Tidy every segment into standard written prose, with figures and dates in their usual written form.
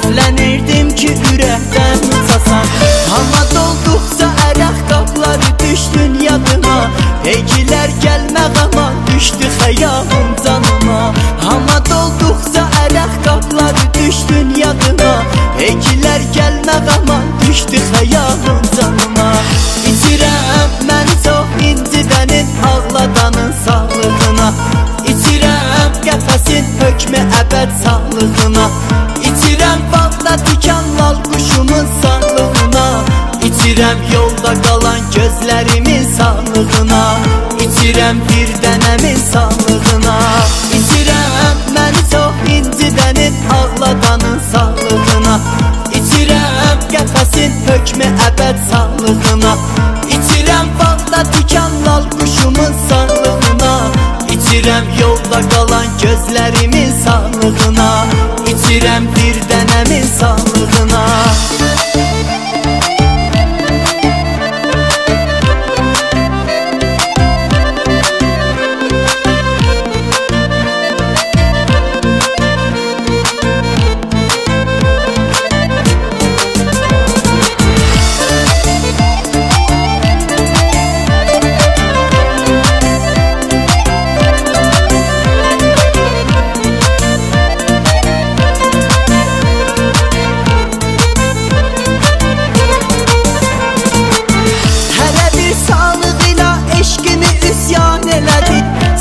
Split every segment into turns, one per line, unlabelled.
Səhvlənirdim ki ürəkdən uçasan. Hamad olduqca ərəq qapları düşdün yadıma. Heykilər gəlmək aman düşdü xəyalım canıma. Hamad olduqca ərəq qapları düşdün yadıma. Heykilər gəlmək aman düşdü xəyalım canıma. İçirəm məni çox incidənin, ağladanın sağlığına. İçirəm qəfəsin hökmü əbəd sağlığına. İçirəm bağda dikan lal quşumun sağlığına. İçirəm yolda qalan gözlərimin sağlığına. İçirəm bir dənəmin sağlığına. İçirəm məni çox incidənin, ağladanın sağlığına. İçirəm qəfəsin hökmü əbəd sağlığına. İçirəm bağda dikan lal quşumun sağlığına. İçirəm yolda qalan gözlərimin sağlığına. İçirəm bir dənəmin sağlığına.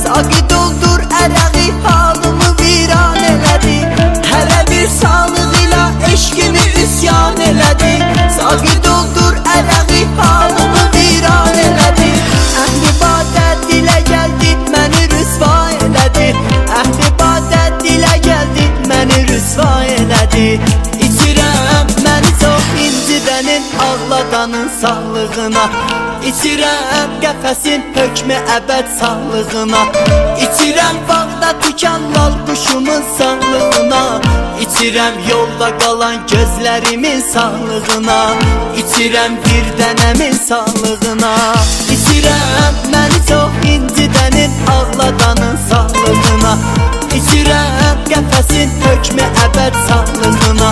Saqi doldur ərəqi halımı viran elədi. Hələ bir sağlıq ilə eşqimi üsyan elədi. Saqi doldur ərəqi halımı viran elədi. Əhli badə dilə gəldi, məni rüsva elədi. Əhli badə dilə gəldi, məni rüsva elədi. İçirəm məni çox incidənin, ağladanın sağlığına. İçirəm qəfəsin hökmü əbəd sağlığına. İçirəm bağda dikan lal quşumun sağlığına. İçirəm yolda qalan gözlərimin sağlığına. İçirəm bir dənəmin sağlığına. İçirəm məni çox incidənin, ağladanın sağlığına. İçirəm qəfəsin hökmü əbəd sağlığına.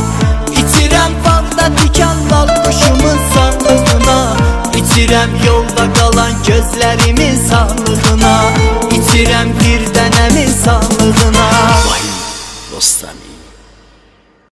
İçirəm bağda dikan lal quşumun sağlığına. İçirəm yolda qalan gözlərimin sağlığına. İçirəm bir dənəmin sağlığına.
Vay dostlar.